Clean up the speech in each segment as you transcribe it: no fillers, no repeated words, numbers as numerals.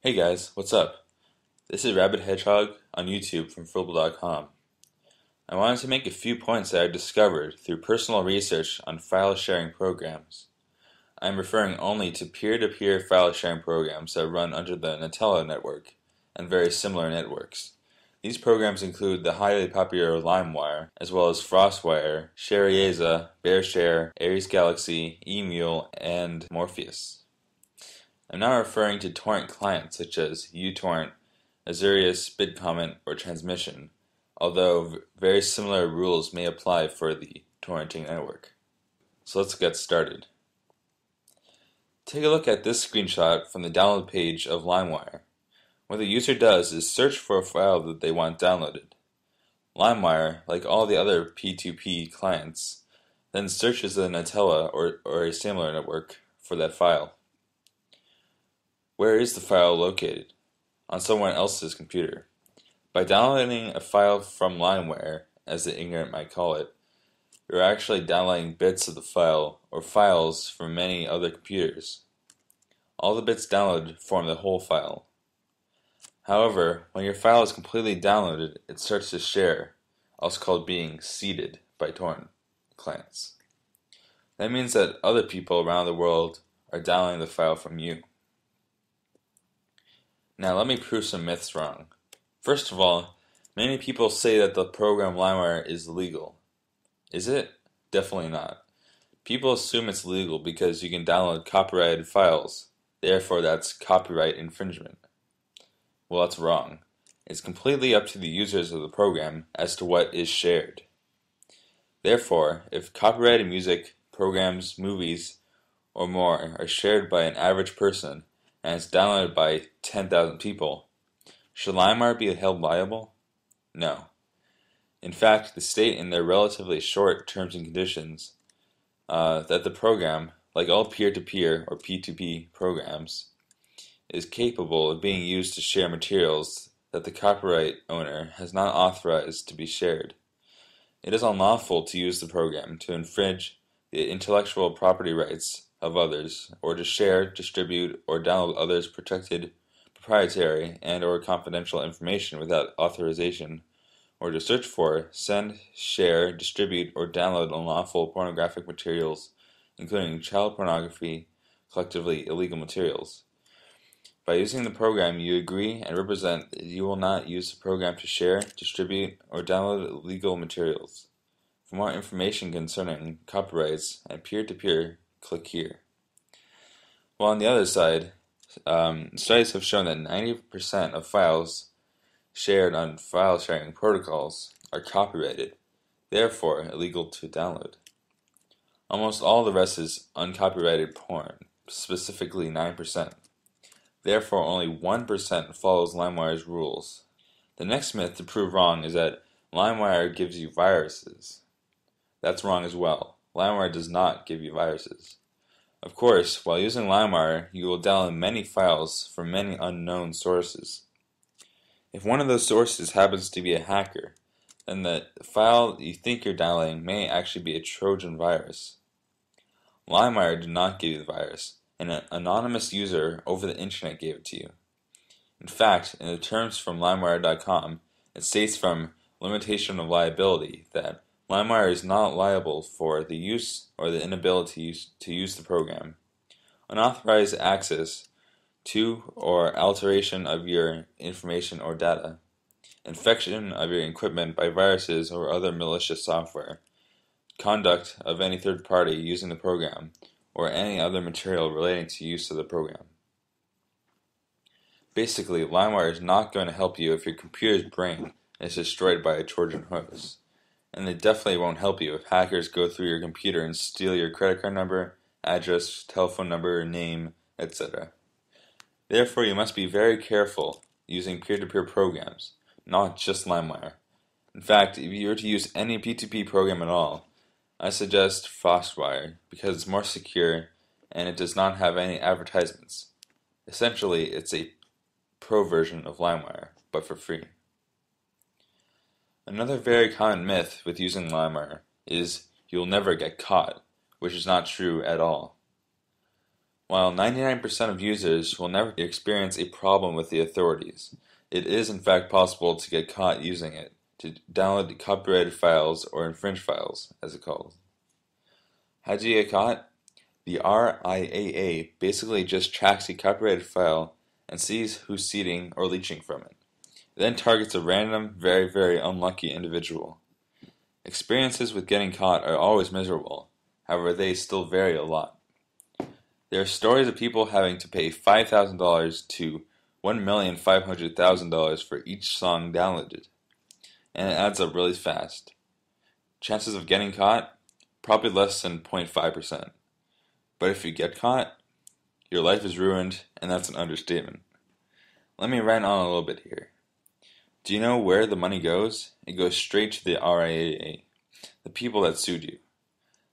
Hey guys, what's up? This is rabbidhedgehog on YouTube from Frugal.com. I wanted to make a few points that I discovered through personal research on file sharing programs. I am referring only to peer-to-peer file sharing programs that run under the Gnutella network and very similar networks. These programs include the highly popular LimeWire, as well as FrostWire, Sharieza, BearShare, Ares Galaxy, eMule, and Morpheus. I'm not referring to torrent clients such as uTorrent, Azurius, BitComment, or Transmission, although very similar rules may apply for the torrenting network. So let's get started. Take a look at this screenshot from the download page of LimeWire. What the user does is search for a file that they want downloaded. LimeWire, like all the other P2P clients, then searches the Gnutella or a similar network for that file. Where is the file located? On someone else's computer. By downloading a file from LimeWire, as the ignorant might call it, you're actually downloading bits of the file or files from many other computers. All the bits downloaded form the whole file. However, when your file is completely downloaded, it starts to share, also called being seeded by torrent clients. That means that other people around the world are downloading the file from you. Now let me prove some myths wrong. First of all, many people say that the program LimeWire is legal. Is it? Definitely not. People assume it's legal because you can download copyrighted files. Therefore, that's copyright infringement. Well, that's wrong. It's completely up to the users of the program as to what is shared. Therefore, if copyrighted music, programs, movies, or more are shared by an average person, and it's downloaded by 10,000 people, should LimeWire be held liable? No. In fact, they state in their relatively short terms and conditions that the program, like all peer-to-peer or P2P programs, is capable of being used to share materials that the copyright owner has not authorized to be shared. It is unlawful to use the program to infringe the intellectual property rights of others, or to share, distribute, or download others' protected, proprietary, and or confidential information without authorization, or to search for, send, share, distribute, or download unlawful pornographic materials, including child pornography, collectively illegal materials. By using the program, you agree and represent that you will not use the program to share, distribute, or download illegal materials. For more information concerning copyrights and peer-to-peer, click here. Well, on the other side, studies have shown that 90% of files shared on file sharing protocols are copyrighted, therefore illegal to download. Almost all the rest is uncopyrighted porn, specifically 9%. Therefore, only 1% follows LimeWire's rules. The next myth to prove wrong is that LimeWire gives you viruses. That's wrong as well. LimeWire does not give you viruses. Of course, while using LimeWire, you will download many files from many unknown sources. If one of those sources happens to be a hacker, then the file you think you're downloading may actually be a Trojan virus. LimeWire did not give you the virus. An anonymous user over the internet gave it to you. In fact, in the terms from LimeWire.com, it states from limitation of liability that LimeWire is not liable for the use or the inability to use the program, unauthorized access to or alteration of your information or data, infection of your equipment by viruses or other malicious software, conduct of any third party using the program, or any other material relating to use of the program. Basically, LimeWire is not going to help you if your computer's brain is destroyed by a Trojan horse. And they definitely won't help you if hackers go through your computer and steal your credit card number, address, telephone number, name, etc. Therefore, you must be very careful using peer-to-peer programs, not just LimeWire. In fact, if you were to use any P2P program at all, I suggest FrostWire because it's more secure and it does not have any advertisements. Essentially, it's a pro version of LimeWire, but for free. Another very common myth with using LimeWire is you'll never get caught, which is not true at all. While 99% of users will never experience a problem with the authorities, it is in fact possible to get caught using it to download copyrighted files or infringe files, as it's called. How do you get caught? The RIAA basically just tracks a copyrighted file and sees who's seeding or leeching from it. It then targets a random, very, very unlucky individual. Experiences with getting caught are always miserable, however they still vary a lot. There are stories of people having to pay $5,000 to $1,500,000 for each song downloaded, and it adds up really fast. Chances of getting caught? Probably less than 0.5%. But if you get caught, your life is ruined, and that's an understatement. Let me rant on a little bit here. Do you know where the money goes? It goes straight to the RIAA, the people that sued you.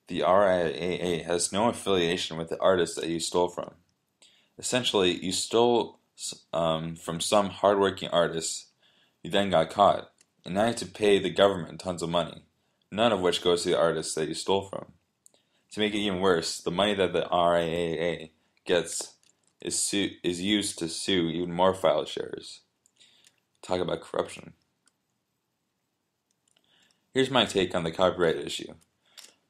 The RIAA has no affiliation with the artist that you stole from. Essentially, you stole from some hardworking artist, you then got caught, and now you have to pay the government tons of money, none of which goes to the artist that you stole from. To make it even worse, the money that the RIAA gets is used to sue even more file sharers. Talk about corruption. Here's my take on the copyright issue.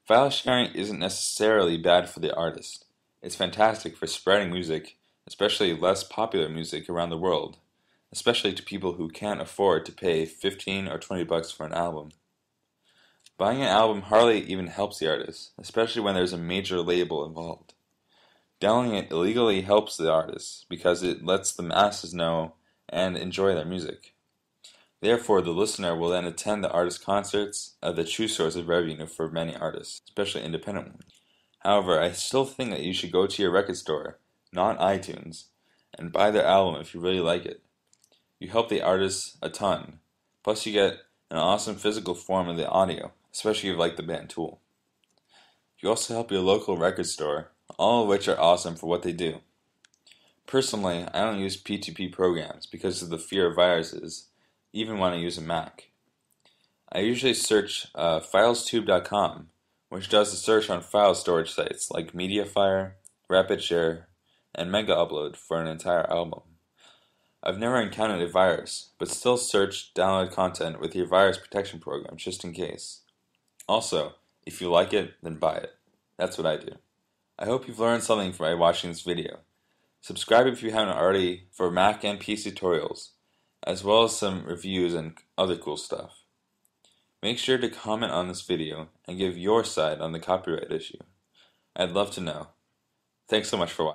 File sharing isn't necessarily bad for the artist. It's fantastic for spreading music, especially less popular music around the world, especially to people who can't afford to pay $15 or $20 for an album. Buying an album hardly even helps the artist, especially when there's a major label involved. Downloading it illegally helps the artist because it lets the masses know and enjoy their music. Therefore, the listener will then attend the artist's concerts, the true source of revenue for many artists, especially independent ones. However, I still think that you should go to your record store, not iTunes, and buy their album if you really like it. You help the artist a ton, plus you get an awesome physical form of the audio, especially if you like the band Tool. You also help your local record store, all of which are awesome for what they do. Personally, I don't use P2P programs because of the fear of viruses, even when I use a Mac. I usually search filestube.com, which does a search on file storage sites like Mediafire, RapidShare, and Mega Upload for an entire album. I've never encountered a virus, but still search download content with your virus protection program just in case. Also, if you like it, then buy it. That's what I do. I hope you've learned something by watching this video. Subscribe if you haven't already for Mac and PC tutorials, as well as some reviews and other cool stuff. Make sure to comment on this video and give your side on the copyright issue. I'd love to know. Thanks so much for watching.